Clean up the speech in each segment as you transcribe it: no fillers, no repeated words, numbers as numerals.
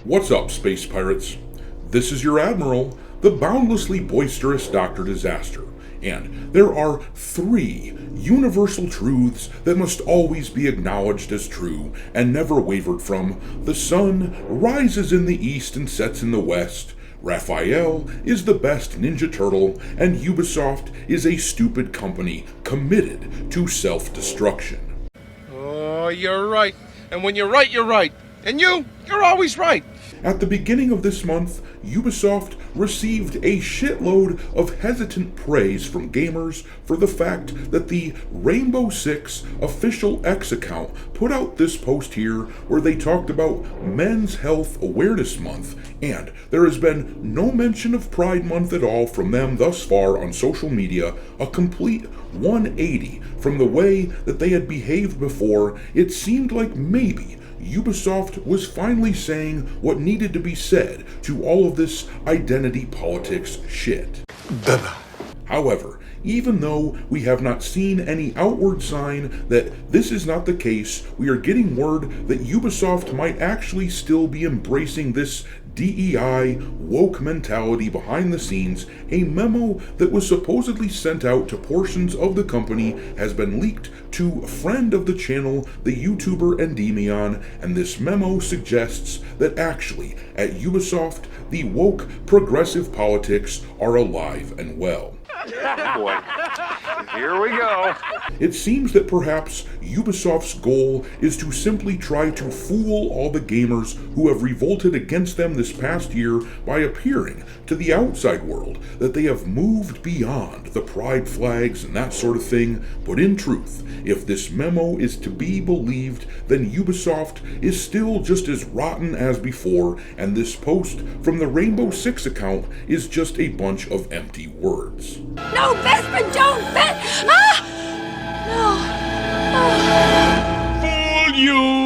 What's up, space pirates? This is your Admiral, the boundlessly boisterous Dr. Disaster, and there are 3 universal truths that must always be acknowledged as true and never wavered from. The sun rises in the east and sets in the west. Raphael is the best Ninja Turtle, and Ubisoft is a stupid company committed to self-destruction. Oh, you're right. And when you're right, you're right. And you're always right. At the beginning of this month, Ubisoft received a shitload of hesitant praise from gamers for the fact that the Rainbow Six official X account put out this post here where they talked about Men's Health Awareness Month, and there has been no mention of Pride Month at all from them thus far on social media, a complete 180 from the way that they had behaved before. It seemed like maybe Ubisoft was finally saying what needed to be said to all of this identity politics shit. However, even though we have not seen any outward sign that this is not the case, we are getting word that Ubisoft might actually still be embracing this DEI woke mentality behind the scenes. A memo that was supposedly sent out to portions of the company has been leaked to a friend of the channel, the YouTuber Endymion, and this memo suggests that actually, at Ubisoft, the woke progressive politics are alive and well. Oh boy. Here we go. It seems that perhaps Ubisoft's goal is to simply try to fool all the gamers who have revolted against them this past year by appearing to the outside world that they have moved beyond the pride flags and that sort of thing. But in truth, if this memo is to be believed, then Ubisoft is still just as rotten as before, and this post from the Rainbow Six account is just a bunch of empty words. No, Bespin, don't bet! Ah! No. Fool you!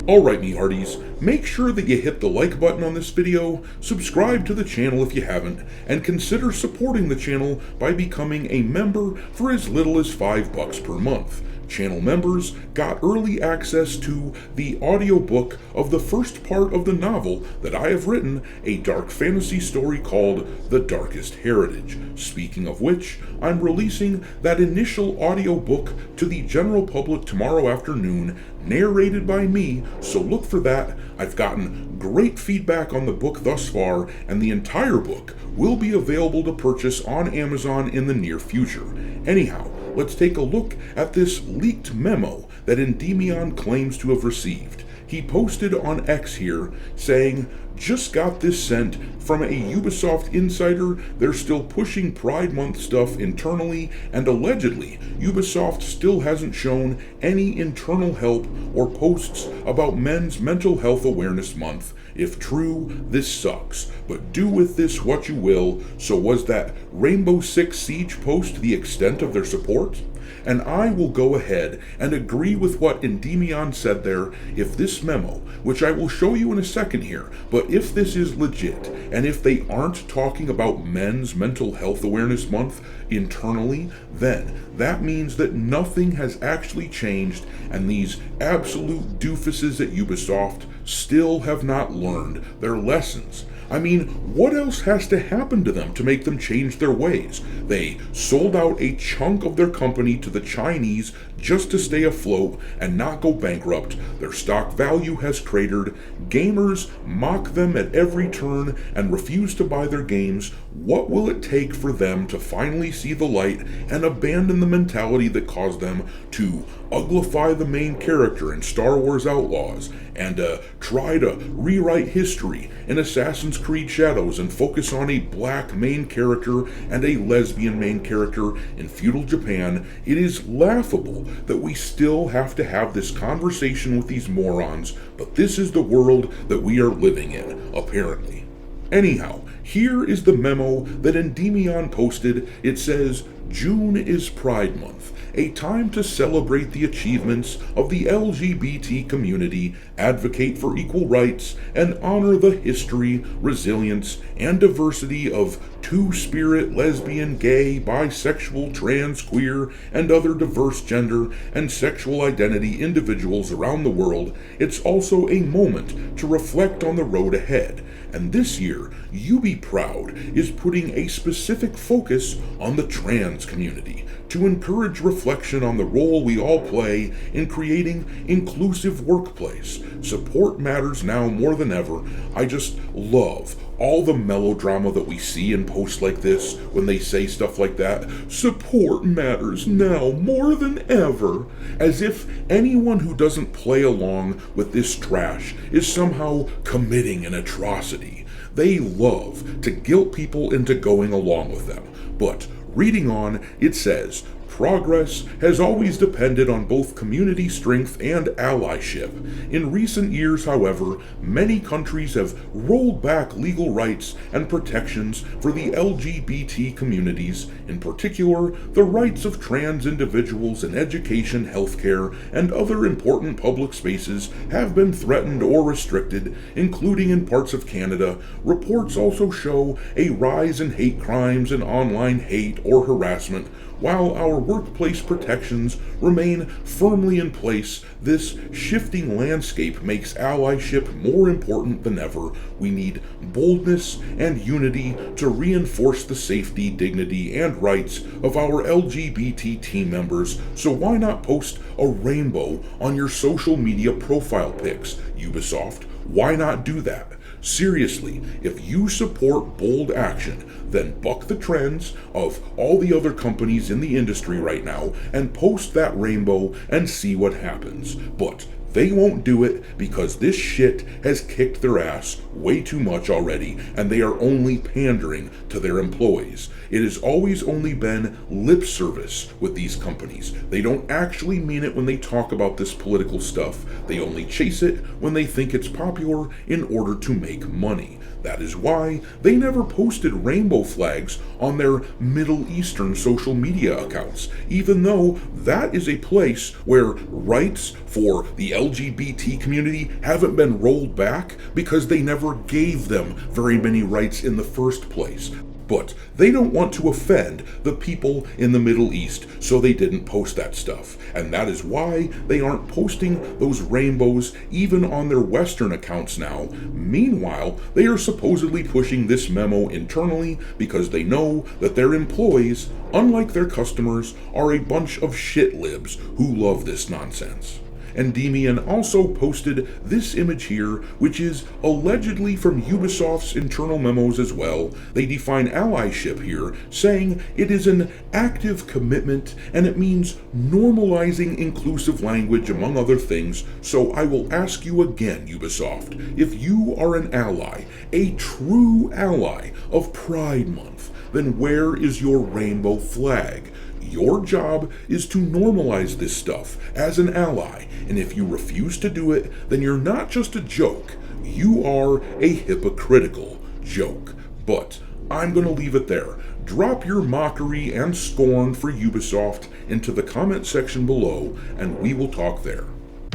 Alright, me hearties, make sure that you hit the like button on this video, subscribe to the channel if you haven't, and consider supporting the channel by becoming a member for as little as $5 per month. Channel members got early access to the audiobook of the first part of the novel that I have written, a dark fantasy story called The Darkest Heritage. Speaking of which, I'm releasing that initial audiobook to the general public tomorrow afternoon, narrated by me, so look for that. I've gotten great feedback on the book thus far, and the entire book will be available to purchase on Amazon in the near future. Anyhow, let's take a look at this leaked memo that Endymion claims to have received. He posted on X here saying, "Just got this sent from a Ubisoft insider. They're still pushing Pride Month stuff internally, and allegedly, Ubisoft still hasn't shown any internal help or posts about Men's Mental Health Awareness Month. If true, this sucks, but do with this what you will." So was that Rainbow Six Siege post the extent of their support? And I will go ahead and agree with what Endymion said there. If this memo, which I will show you in a second here, but if this is legit, and if they aren't talking about Men's Mental Health Awareness Month internally, then that means that nothing has actually changed, and these absolute doofuses at Ubisoft still have not learned their lessons. I mean, what else has to happen to them to make them change their ways? They sold out a chunk of their company to the Chinese just to stay afloat and not go bankrupt. Their stock value has cratered. Gamers mock them at every turn and refuse to buy their games. What will it take for them to finally see the light and abandon the mentality that caused them to uglify the main character in Star Wars Outlaws and try to rewrite history in Assassin's Creed Shadows and focus on a black main character and a lesbian main character in feudal Japan? It is laughable that we still have to have this conversation with these morons, but this is the world that we are living in. apparently. Anyhow, here is the memo that Endymion posted. It says, June is Pride Month, a time to celebrate the achievements of the LGBT community, advocate for equal rights, and honor the history, resilience, and diversity of two-spirit, lesbian, gay, bisexual, trans, queer, and other diverse gender and sexual identity individuals around the world. It's also a moment to reflect on the road ahead. And this year, UbiProud is putting a specific focus on the trans community to encourage reflection on the role we all play in creating inclusive workplace. Support matters now more than ever. I just love all the melodrama that we see in posts like this when they say stuff like that. Support matters now more than ever. As if anyone who doesn't play along with this trash is somehow committing an atrocity. They love to guilt people into going along with them. But reading on, it says, progress has always depended on both community strength and allyship. In recent years, however, many countries have rolled back legal rights and protections for the LGBT communities, in particular, the rights of trans individuals in education, healthcare, and other important public spaces have been threatened or restricted, including in parts of Canada. Reports also show a rise in hate crimes and online hate or harassment. While our workplace protections remain firmly in place, this shifting landscape makes allyship more important than ever. We need boldness and unity to reinforce the safety, dignity, and rights of our LGBT team members. So why not post a rainbow on your social media profile pics, Ubisoft? Why not do that? Seriously, if you support bold action, then buck the trends of all the other companies in the industry right now and post that rainbow and see what happens. But they won't do it because this shit has kicked their ass way too much already, and they are only pandering to their employees. It has always only been lip service with these companies. They don't actually mean it when they talk about this political stuff. They only chase it when they think it's popular in order to make money. That is why they never posted rainbow flags on their Middle Eastern social media accounts, even though that is a place where rights for the LGBT community haven't been rolled back because they never gave them very many rights in the first place. But they don't want to offend the people in the Middle East, so they didn't post that stuff. And that is why they aren't posting those rainbows even on their Western accounts now. Meanwhile, they are supposedly pushing this memo internally because they know that their employees, unlike their customers, are a bunch of shit libs who love this nonsense. Endymion also posted this image here, which is allegedly from Ubisoft's internal memos as well. They define allyship here, saying it is an active commitment and it means normalizing inclusive language among other things. So I will ask you again, Ubisoft, if you are an ally, a true ally of Pride Month, then where is your rainbow flag? Your job is to normalize this stuff as an ally, and if you refuse to do it, then you're not just a joke, you are a hypocritical joke. But I'm gonna leave it there. Drop your mockery and scorn for Ubisoft into the comment section below, and we will talk there.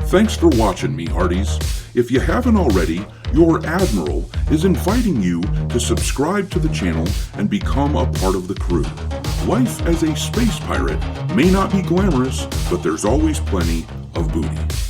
Thanks for watching, me hearties. If you haven't already, your Admiral is inviting you to subscribe to the channel and become a part of the crew. Life as a space pirate may not be glamorous, but there's always plenty of booty.